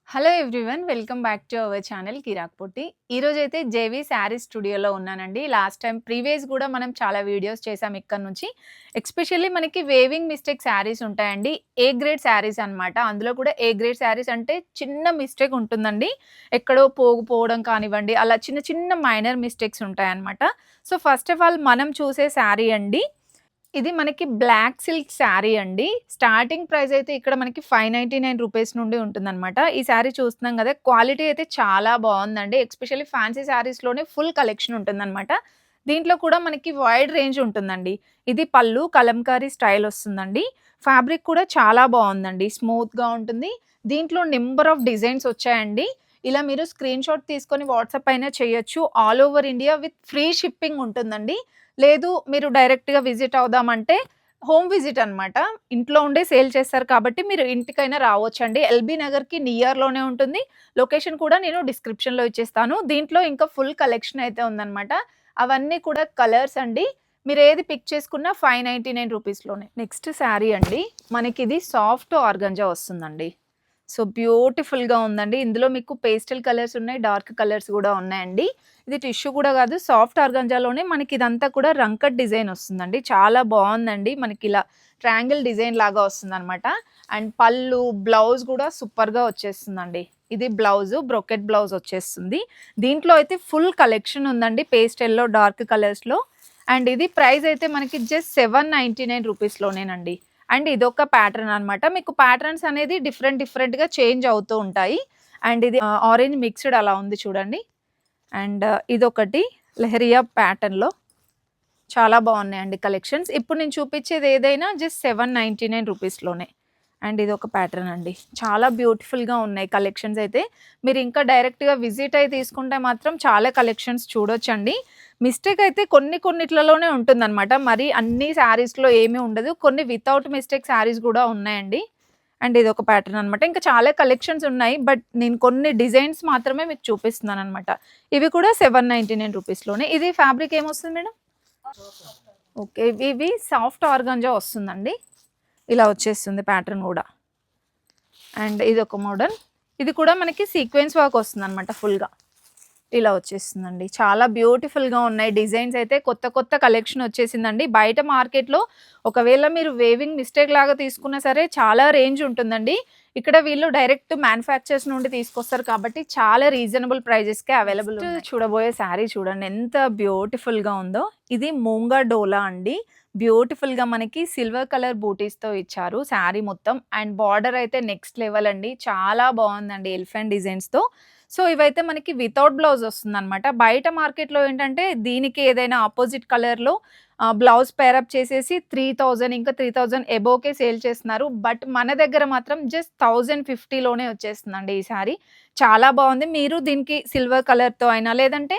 Hello everyone welcome back to our channel Kiraak Potti. ఈరోజైతే JV sari స్టూడియోలో ఉన్నానండి. లాస్ట్ టైం ప్రీవియస్ కూడా మనం చాలా వీడియోస్ చేసాం ఇక్కడ నుంచి. ఎస్పెషల్లీ మనకి వేవింగ్ మిస్టేక్ శారీస్ ఉంటాయండి. ఏ గ్రేడ్ శారీస్ అనమాట. అందులో కూడా ఏ గ్రేడ్ శారీస్ అంటే చిన్న మిస్టేక్ ఉంటుందండి. ఎక్కడో పోవడం కానివ్వండి, అలా చిన్న చిన్న మైనర్ మిస్టేక్స్ ఉంటాయన్నమాట. సో ఫస్ట్ ఆఫ్ ఆల్ మనం చూసే శారీ అండి, ఇది మనకి బ్లాక్ సిల్క్ శారీ అండి. స్టార్టింగ్ ప్రైస్ అయితే ఇక్కడ మనకి 599 రూపీస్ నుండి ఉంటుందన్నమాట. ఈ శారీ చూస్తున్నాం కదా, క్వాలిటీ అయితే చాలా బాగుందండి. ఎస్పెషల్లీ ఫ్యాన్సీ శారీస్లోనే ఫుల్ కలెక్షన్ ఉంటుందన్నమాట. దీంట్లో కూడా మనకి వైడ్ రేంజ్ ఉంటుందండి. ఇది పళ్ళు కలంకారీ స్టైల్ వస్తుందండి. ఫ్యాబ్రిక్ కూడా చాలా బాగుందండి, స్మూత్గా ఉంటుంది. దీంట్లో నెంబర్ ఆఫ్ డిజైన్స్ వచ్చాయండి. ఇలా మీరు స్క్రీన్ షాట్ తీసుకొని వాట్సాప్ అయినా చేయొచ్చు. All over India with free shipping ఉంటుందండి. లేదు మీరు డైరెక్ట్‌గా విజిట్ అవుదామంటే హోమ్ విజిట్ అనమాట. ఇంట్లో ఉండే సేల్ చేస్తారు కాబట్టి మీరు ఇంటికైనా రావచ్చండి. ఎల్బీ నగర్‌కి నియర్‌లోనే ఉంటుంది. లొకేషన్ కూడా నేను డిస్క్రిప్షన్‌లో ఇచ్చేస్తాను. దీంట్లో ఇంకా ఫుల్ కలెక్షన్ అయితే ఉందనమాట. అవన్నీ కూడా కలర్స్ అండి. మీరు ఏది పిక్ చేసుకున్నా 599 రూపీస్‌లోనే. నెక్స్ట్ శారీ అండి. మనకిది సాఫ్ట్ ఆర్గంజా వస్తుందండి. సో బ్యూటిఫుల్‌గా ఉందండి. ఇందులో మీకు పేస్టల్ కలర్స్ ఉన్నాయి, డార్క్ కలర్స్ కూడా ఉన్నాయండి. ఇది టిష్యూ కూడా కాదు, సాఫ్ట్ ఆర్గాంజాలోనే మనకి ఇదంతా కూడా రంకట్ డిజైన్ వస్తుందండి. చాలా బాగుందండి. మనకి ఇలా ట్రయాంగిల్ డిజైన్ లాగా వస్తుందన్నమాట. అండ్ పళ్ళు బ్లౌజ్ కూడా సూపర్‌గా వచ్చేస్తుందండి. ఇది బ్లౌజ్ బ్రొకెట్ బ్లౌజ్ వచ్చేస్తుంది. దీంట్లో అయితే ఫుల్ కలెక్షన్ ఉందండి, పేస్టల్‌లో డార్క్ కలర్స్‌లో. అండ్ ఇది ప్రైస్ అయితే మనకి జస్ట్ 799 రూపీస్‌లోనేనండి. అండ్ ఇదొక ప్యాటర్న్ అనమాట. మీకు ప్యాటర్న్స్ అనేది డిఫరెంట్‌గా చేంజ్ అవుతూ ఉంటాయి. అండ్ ఇది ఆరెంజ్ మిక్స్డ్ అలా ఉంది చూడండి. అండ్ ఇదొకటి లెహరియా ప్యాటర్న్‌లో చాలా బాగున్నాయండి కలెక్షన్స్. ఇప్పుడు నేను చూపించేది ఏదైనా జస్ట్ 799 రూపీస్‌లోనే. అండ్ ఇదొక ప్యాటర్న్ అండి. చాలా బ్యూటిఫుల్‌గా ఉన్నాయి కలెక్షన్స్ అయితే. మీరు ఇంకా డైరెక్ట్‌గా విజిట్ అయ్యి తీసుకుంటే మాత్రం చాలా కలెక్షన్స్ చూడొచ్చండి. మిస్టేక్ అయితే కొన్నిట్లలోనే ఉంటుందన్నమాట. మరి అన్ని శారీస్‌లో ఏమీ ఉండదు. కొన్ని వితౌట్ మిస్టేక్ శారీస్ కూడా ఉన్నాయండి. అండ్ ఇదొక ప్యాటర్న్ అనమాట. ఇంకా చాలా కలెక్షన్స్ ఉన్నాయి. బట్ నేను కొన్ని డిజైన్స్ మాత్రమే మీకు చూపిస్తున్నాననమాట. ఇవి కూడా 799 రూపీస్‌లోనే. ఇది ఫ్యాబ్రిక్ ఏమొస్తుంది మేడం? ఓకే. ఇవి సాఫ్ట్ ఆర్గాంజా వస్తుందండి. ఇలా వచ్చేస్తుంది ప్యాటర్న్ కూడా. అండ్ ఇదొక మోడల్. ఇది కూడా మనకి సీక్వెన్స్ వర్క్ వస్తుందన్నమాట ఫుల్‌గా. ఇలా వచ్చేస్తుందండి. చాలా బ్యూటిఫుల్‌గా ఉన్నాయి డిజైన్స్ అయితే. కొత్త కలెక్షన్ వచ్చేసిందండి. బయట మార్కెట్‌లో ఒకవేళ మీరు వేవింగ్ మిస్టేక్ లాగా తీసుకున్నా సరే చాలా రేంజ్ ఉంటుందండి. ఇక్కడ వీళ్ళు డైరెక్ట్ మ్యానుఫ్యాక్చర్స్ నుండి తీసుకొస్తారు కాబట్టి చాలా రీజనబుల్ ప్రైజెస్‌కే అవైలబుల్ ఉన్నాయి. చూడబోయే శారీ చూడండి ఎంత బ్యూటిఫుల్‌గా ఉందో. ఇది మూంగా డోలా అండి. బ్యూటిఫుల్‌గా మనకి సిల్వర్ కలర్ బూటీస్‌తో ఇచ్చారు శారీ మొత్తం. అండ్ బార్డర్ అయితే నెక్స్ట్ లెవెల్ అండి. చాలా బాగుందండి ఎలిఫెంట్ డిజైన్స్‌తో. సో ఇవైతే మనకి వితౌట్ బ్లౌజ్ వస్తుందన్నమాట. బయట మార్కెట్‌లో ఏంటంటే దీనికి ఏదైనా అపోజిట్ కలర్‌లో బ్లౌజ్ పేరప్ చేసేసి 3000 ఇంకా 3000 అబోవ్‌కే సేల్ చేస్తున్నారు. బట్ మన దగ్గర మాత్రం జస్ట్ 1050లోనే వచ్చేస్తుందండి ఈ శారీ. చాలా బాగుంది. మీరు దీనికి సిల్వర్ కలర్‌తో అయినా లేదంటే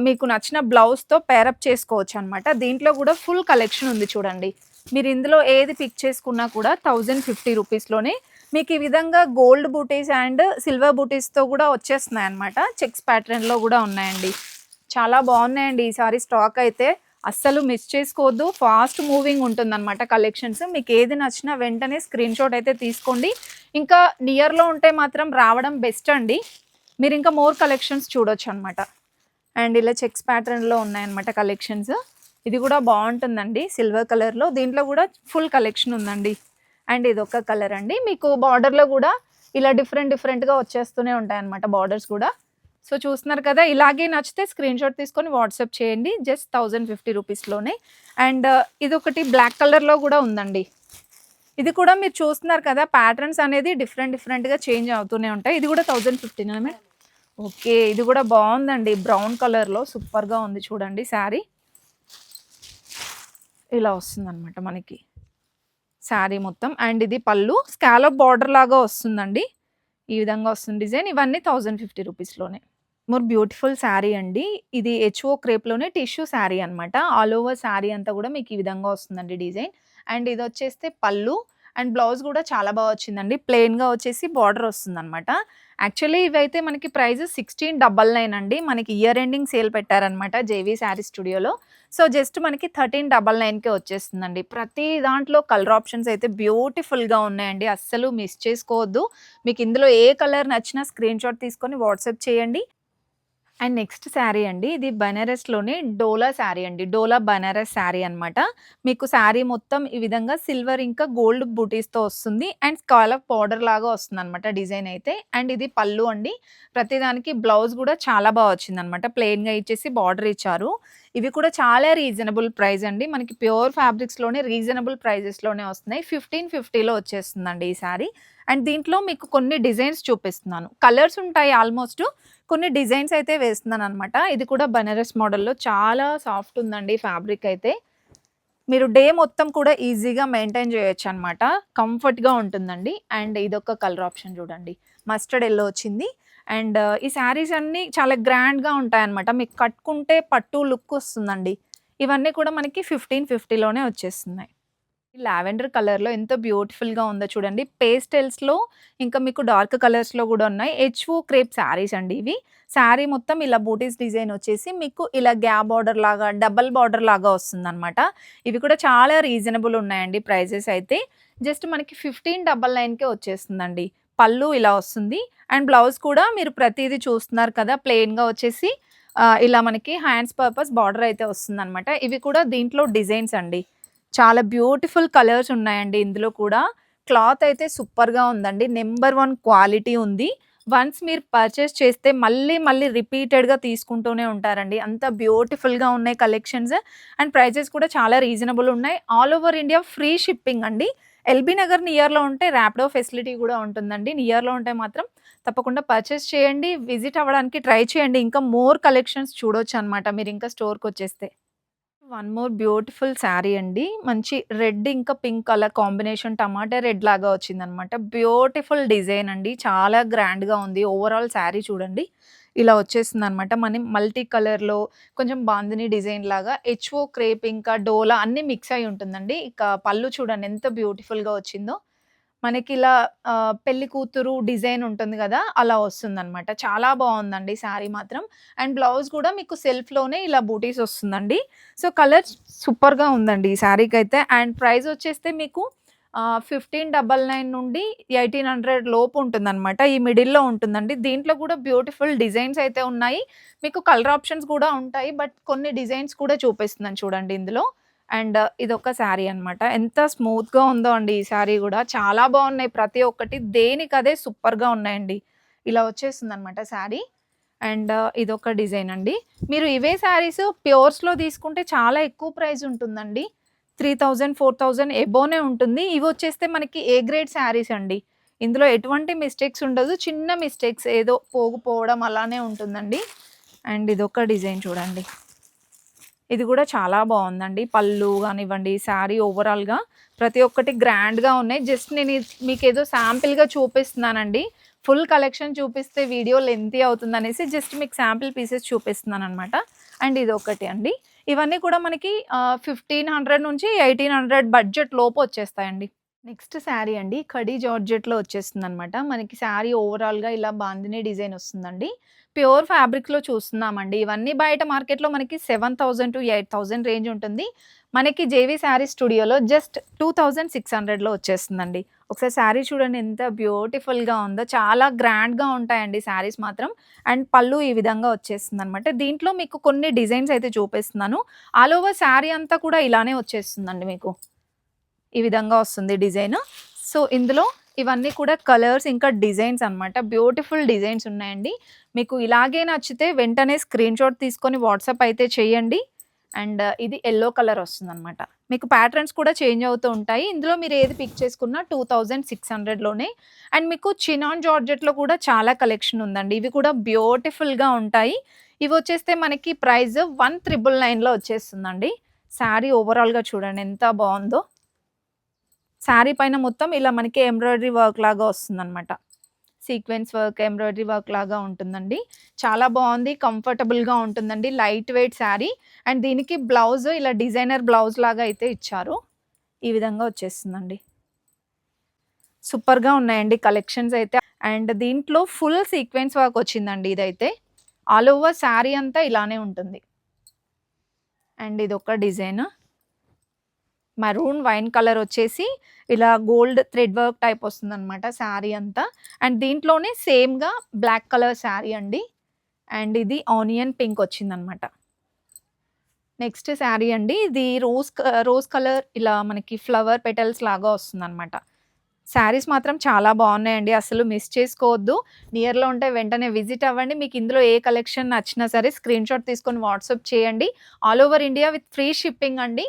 మీకు నచ్చిన బ్లౌజ్‌తో పేరప్ చేసుకోవచ్చనమాట. దీంట్లో కూడా ఫుల్ కలెక్షన్ ఉంది చూడండి. మీరు ఇందులో ఏది పిక్ చేసుకున్నా కూడా 1050 రూపీస్‌లోనే మీకు ఈ విధంగా గోల్డ్ బూటీస్ అండ్ సిల్వర్ బూటీస్‌తో కూడా వచ్చేస్తున్నాయన్నమాట. చెక్స్ ప్యాటర్న్‌లో కూడా ఉన్నాయండి. చాలా బాగున్నాయండి ఈసారి స్టాక్ అయితే. అస్సలు మిస్ చేసుకోవద్దు. ఫాస్ట్ మూవింగ్ ఉంటుందన్నమాట కలెక్షన్స్. మీకు ఏది నచ్చినా వెంటనే స్క్రీన్ షాట్ అయితే తీసుకోండి. ఇంకా నియర్‌లో ఉంటే మాత్రం రావడం బెస్ట్ అండి. మీరు ఇంకా మోర్ కలెక్షన్స్ చూడొచ్చనమాట. అండ్ ఇలా చెక్స్ ప్యాటర్న్‌లో ఉన్నాయన్నమాట కలెక్షన్స్. ఇది కూడా బాగుంటుందండి సిల్వర్ కలర్‌లో. దీంట్లో కూడా ఫుల్ కలెక్షన్ ఉందండి. అండ్ ఇదొక కలర్ అండి. మీకు బార్డర్‌లో కూడా ఇలా డిఫరెంట్‌గా వచ్చేస్తూనే ఉంటాయన్నమాట బార్డర్స్ కూడా. సో చూస్తున్నారు కదా, ఇలాగే నచ్చితే స్క్రీన్ షాట్ తీసుకొని వాట్సాప్ చేయండి. జస్ట్ 1050 రూపీస్‌లోనే. అండ్ ఇదొకటి బ్లాక్ కలర్‌లో కూడా ఉందండి. ఇది కూడా మీరు చూస్తున్నారు కదా, ప్యాటర్న్స్ అనేది డిఫరెంట్‌గా చేంజ్ అవుతూనే ఉంటాయి. ఇది కూడా 1050 మేడం? ఓకే. ఇది కూడా బాగుందండి. బ్రౌన్ కలర్‌లో సూపర్‌గా ఉంది చూడండి శారీ. ఇలా వస్తుందన్నమాట మనకి శారీ మొత్తం. అండ్ ఇది పళ్ళు స్కాలప్ బార్డర్ లాగా వస్తుందండి. ఈ విధంగా వస్తుంది డిజైన్. ఇవన్నీ 1050 రూపీస్‌లోనే. మోర్ బ్యూటిఫుల్ శారీ అండి. ఇది హెచ్ఓ క్రేప్‌లోనే టిష్యూ శారీ అనమాట. ఆల్ ఓవర్ శారీ అంతా కూడా మీకు ఈ విధంగా వస్తుందండి డిజైన్. అండ్ ఇది వచ్చేస్తే పళ్ళు. అండ్ బ్లౌజ్ కూడా చాలా బాగా వచ్చిందండి. ప్లెయిన్‌గా వచ్చేసి బార్డర్ వస్తుందనమాట. యాక్చువల్లీ ఇవైతే మనకి ప్రైస్ 1699 అండి. మనకి ఇయర్ ఎండింగ్ సేల్ పెట్టారనమాట జేవీ శారీ స్టూడియోలో. సో, జస్ట్ మనకి 1399కే వచ్చేస్తుందండి. ప్రతి దాంట్లో కలర్ ఆప్షన్స్ అయితే బ్యూటిఫుల్‌గా ఉన్నాయండి. అస్సలు మిస్ చేసుకోవద్దు. మీకు ఇందులో ఏ కలర్ నచ్చినా స్క్రీన్‌షాట్ తీసుకొని వాట్సాప్ చేయండి. అండ్ నెక్స్ట్ శారీ అండి. ఇది బనారస్‌లోనే డోలా శారీ అండి. డోలా బనారస్ శారీ అనమాట. మీకు శారీ మొత్తం ఈ విధంగా సిల్వర్ ఇంకా గోల్డ్ బూటీస్‌తో వస్తుంది. అండ్ స్కాలప్ బార్డర్ లాగా వస్తుందనమాట డిజైన్ అయితే. అండ్ ఇది పళ్ళు అండి. ప్రతిదానికి బ్లౌజ్ కూడా చాలా బా వచ్చిందనమాట. ప్లెయిన్‌గా ఇచ్చేసి బార్డర్ ఇచ్చారు. ఇవి కూడా చాలా రీజనబుల్ ప్రైస్ అండి. మనకి ప్యూర్ ఫ్యాబ్రిక్స్‌లోనే రీజనబుల్ ప్రైజెస్‌లోనే వస్తున్నాయి. 1550లో వచ్చేస్తుందండి ఈ శారీ. అండ్ దీంట్లో మీకు కొన్ని డిజైన్స్ చూపిస్తున్నాను. కలర్స్ ఉంటాయి ఆల్మోస్ట్. కొన్ని డిజైన్స్ అయితే వేస్తున్నాననమాట. ఇది కూడా బనారస్ మోడల్‌లో చాలా సాఫ్ట్ ఉందండి ఫ్యాబ్రిక్ అయితే. మీరు డే మొత్తం కూడా ఈజీగా మెయింటైన్ చేయొచ్చనమాట. కంఫర్ట్‌గా ఉంటుందండి. అండ్ ఇదొక కలర్ ఆప్షన్ చూడండి. మస్టర్డ్ యెల్లో వచ్చింది. అండ్ ఈ శారీస్ అన్నీ చాలా గ్రాండ్‌గా ఉంటాయన్నమాట. మీకు కట్టుకుంటే పట్టు లుక్ వస్తుందండి. ఇవన్నీ కూడా మనకి 1550లోనే వచ్చేస్తున్నాయి. లావెండర్ కలర్‌లో ఎంత బ్యూటిఫుల్‌గా ఉందో చూడండి. పేస్టెల్స్‌లో ఇంకా మీకు డార్క్ కలర్స్‌లో గూడా ఉన్నాయి. హెచ్‌ఓ క్రేప్ శారీస్ అండి ఇవి. శారీ మొత్తం ఇలా బూటీస్ డిజైన్ వచ్చేసి మీకు ఇలా గ్యాప్ బార్డర్ లాగా, డబుల్ బార్డర్ లాగా వస్తుందనమాట. ఇవి కూడా చాలా రీజనబుల్ ఉన్నాయండి ప్రైజెస్ అయితే. జస్ట్ మనకి 1599కే వచ్చేస్తుందండి. పళ్ళు ఇలా వస్తుంది. అండ్ బ్లౌజ్ కూడా మీరు ప్రతీది చూస్తున్నారు కదా! ప్లెయిన్‌గా వచ్చేసి ఇలా మనకి హ్యాండ్స్ పర్పస్ బార్డర్ అయితే వస్తుందనమాట. ఇవి కూడా దీంట్లో డిజైన్స్ అండి. చాలా బ్యూటిఫుల్ కలర్స్ ఉన్నాయండి ఇందులో కూడా. క్లాత్ అయితే సూపర్‌గా ఉందండి. నంబర్ 1 క్వాలిటీ ఉంది. వన్స్ మీరు పర్చేస్ చేస్తే మళ్ళీ, మళ్ళీ రిపీటెడ్‌గా తీసుకుంటూనే ఉంటారండి. అంత బ్యూటిఫుల్‌గా ఉన్నాయి కలెక్షన్స్. అండ్ ప్రైజెస్ కూడా చాలా రీజనబుల్ ఉన్నాయి. All over India free shipping అండి. ఎల్బీ నగర్ నియర్‌లో ఉంటే ర్యాపిడో ఫెసిలిటీ కూడా ఉంటుందండి. నియర్‌లో ఉంటే మాత్రం తప్పకుండా పర్చేస్ చేయండి. విజిట్ అవ్వడానికి ట్రై చేయండి. ఇంకా మోర్ కలెక్షన్స్ చూడొచ్చనమాట మీరు ఇంకా స్టోర్‌కొచ్చేస్తే. వన్ మోర్ బ్యూటిఫుల్ శారీ అండి. మంచి రెడ్ ఇంకా పింక్ కలర్ కాంబినేషన్ టమాటా రెడ్ లాగా వచ్చిందనమాట. బ్యూటిఫుల్ డిజైన్ అండి. చాలా గ్రాండ్‌గా ఉంది. ఓవరాల్ శారీ చూడండి. ఇలా వచ్చేసిందనమాట. మల్టీ కలర్‌లో కొంచెం బాందిని డిజైన్ లాగా హెచ్‌ఓ క్రేప్ ఇంకా డోలా అన్నీ మిక్స్ అయ్యి ఉంటుందండి. ఇక పళ్ళు చూడండి ఎంత బ్యూటిఫుల్‌గా వచ్చిందో. మనకిలా పెళ్లి కూతురు డిజైన్ ఉంటుంది గదా! అలా వస్తుందనమాట. చాలా బావుందండి శారీ మాత్రం. అండ్ బ్లౌజ్ కూడా మీకు సెల్ఫ్‌లోనే ఇలా బూటీస్ వస్తుందండి. సో, కలర్ సూపర్‌గా ఉందండి ఈ శారీకైతే. అండ్ ప్రైస్ వచ్చేస్తే మీకు 1599 నుండి 1800 లోపు ఉంటుందనమాట. ఈ మిడిల్‌లో ఉంటుందండి. దీంట్లో కూడా బ్యూటిఫుల్ డిజైన్స్ అయితే ఉన్నాయి. మీకు కలర్ ఆప్షన్స్ కూడా ఉంటాయి. బట్ కొన్ని డిజైన్స్ కూడా చూపిస్తున్నాను చూడండి ఇందులో. అండ్ ఇదొక శారీ అనమాట. ఎంత స్మూత్‌గా ఉందో అండి ఈ శారీ గూడా. చాలా బావున్నాయి ప్రతి ఒక్కటి. దేనికదే సూపర్‌గా ఉన్నాయండి. ఇలా వచ్చేస్తుందనమాట శారీ. అండ్ ఇదొక డిజైన్ అండి. మీరు ఇవే శారీస్ ప్యూర్స్‌లో తీసుకుంటే చాలా ఎక్కువ ప్రైస్ ఉంటుందండి. 3000, 4000 ఎబోనే ఉంటుంది. ఇవొచ్చేస్తే మనకి ఏ గ్రేడ్ శారీస్ అండి. ఇందులో ఎటువంటి మిస్టేక్స్ ఉండదు. చిన్న మిస్టేక్స్ ఏదో పోవడం అలానే ఉంటుందండి. అండ్ ఇదొక డిజైన్ చూడండి. ఇది గూడా చాలా బావుందండి. పళ్ళు గానివ్వండి, శారీ ఓవరాల్‌గా ప్రతి ఒక్కటి గ్రాండ్‌గా ఉన్నాయి. జస్ట్ నేను మీకేదో శాంపిల్‌గా చూపిస్తున్నానండి. ఫుల్ కలెక్షన్ చూపిస్తే వీడియో లెంతీ అవుతుందనేసి జస్ట్ మీకు శాంపిల్ పీసెస్ చూపిస్తున్నాననమాట. అండ్ ఇదొకటి అండి. ఇవన్నీ కూడా మనకి 1500 నుంచి 1800 బడ్జెట్ లోపు వచ్చేస్తాయండి. నెక్స్ట్ శారీ అండి. కడీ జార్జెట్‌లో వచ్చేస్తుందనమాట. మనకి శారీ ఓవరాల్‌గా ఇలా బాందిని డిజైన్ వస్తుందండి. ప్యూర్ ఫ్యాబ్రిక్‌లో చూస్తున్నామండి. ఇవన్నీ బయట మార్కెట్‌లో మనకి 7000-8000 రేంజ్ ఉంటుంది. మనకి జేవీ శారీ స్టూడియోలో జస్ట్ 2600లో వచ్చేస్తుందండి. ఒకసారి శారీ చూడండి ఎంత బ్యూటిఫుల్‌గా ఉందో. చాలా గ్రాండ్‌గా ఉంటాయండి శారీస్ మాత్రం. అండ్ పళ్ళు ఈ విధంగా వచ్చేస్తుందనమాట. దీంట్లో మీకు కొన్ని డిజైన్స్ అయితే చూపిస్తున్నాను. ఆల్ ఓవర్ శారీ అంతా కూడా ఇలానే వచ్చేస్తుందండి మీకు. ఈ విధంగా వస్తుంది డిజైన్. సో, ఇందులో ఇవన్నీ కూడా కలర్స్ ఇంకా డిజైన్స్ అన్నమాట. బ్యూటిఫుల్ డిజైన్స్ ఉన్నాయండి. మీకు ఇలాగే నచ్చితే వెంటనే స్క్రీన్‌షాట్ తీసుకొని వాట్సాప్ అయితే చేయండి. అండ్ ఇది యెల్లో కలర్ వస్తుందన్నమాట. మీకు ప్యాటర్న్స్ కూడా చేంజ్ అవుతూ ఉంటాయి. ఇందులో మీరు ఏది పిక్ చేసుకున్నా 2600లోనే. అండ్ మీకు చినాన్ జార్జెట్‌లో కూడా చాలా కలెక్షన్ ఉందండి. ఇవి కూడా బ్యూటిఫుల్‌గా ఉంటాయి. ఇవి వచ్చేస్తే మనకి ప్రైస్ 1999లో వచ్చేస్తుందండి. శారీ ఓవరాల్‌గా చూడండి ఎంత బావుందో. శారీ పైన మొత్తం ఇలా మనకి ఎంబ్రాయిడరీ వర్క్ లాగా వస్తుందనమాట. సీక్వెన్స్ వర్క్, ఎంబ్రాయిడరీ వర్క్ లాగా ఉంటుందండి. చాలా బావుంది. కంఫర్టబుల్‌గా ఉంటుందండి. Light weight sari. అండ్ దీనికి బ్లౌజ్ ఇలా డిజైనర్ బ్లౌజ్ లాగా అయితే ఇచ్చారు. ఈ విధంగా వచ్చేస్తుందండి. సూపర్‌గా ఉన్నాయండి కలెక్షన్స్ అయితే. అండ్ దీంట్లో ఫుల్ సీక్వెన్స్ వర్క్ వచ్చిందండి ఇదైతే. ఆల్ ఓవర్ శారీ అంతా ఇలానే ఉంటుంది. అండ్ ఇదొక డిజైన్. మరూన్ వైన్ కలర్ వచ్చేసి ఇలా గోల్డ్ థ్రెడ్ వర్క్ టైప్ వస్తుందనమాట శారీ అంతా. అండ్ దీంట్లోనే సేమ్‌గా బ్లాక్ కలర్ శారీ అండి. అండ్ ఇది ఆనియన్ పింక్ వచ్చిందనమాట. నెక్స్ట్ శారీ అండి. ఇది రోజ్ కలర్ ఇలా మనకి ఫ్లవర్ పెటల్స్ లాగా వస్తుందనమాట. శారీస్ మాత్రం చాలా బాగున్నాయండి. అసలు మిస్ చేసుకోవద్దు. నియర్‌లో ఉంటే వెంటనే విజిట్ అవ్వండి. మీకు ఇందులో ఏ కలెక్షన్ నచ్చినా సరే స్క్రీన్‌షాట్ తీసుకొని వాట్సాప్ చేయండి. All over India with free shipping అండి.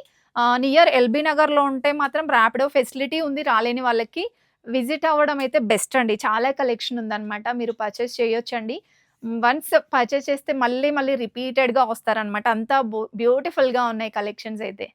నియర్ ఎల్బీ నగర్‌లో ఉంటే మాత్రం ర్యాపిడో ఫెసిలిటీ ఉంది. రాలేని వాళ్ళకి విజిట్ అవ్వడం అయితే బెస్ట్ అండి. చాలా కలెక్షన్ ఉందనమాట. మీరు పర్చేస్ చేయొచ్చండి. వన్స్ పర్చేస్ చేస్తే మళ్ళీ మళ్ళీ రిపీటెడ్‌గా వస్తారనమాట. అంతా బ్యూటిఫుల్‌గా ఉన్నాయి కలెక్షన్స్ అయితే.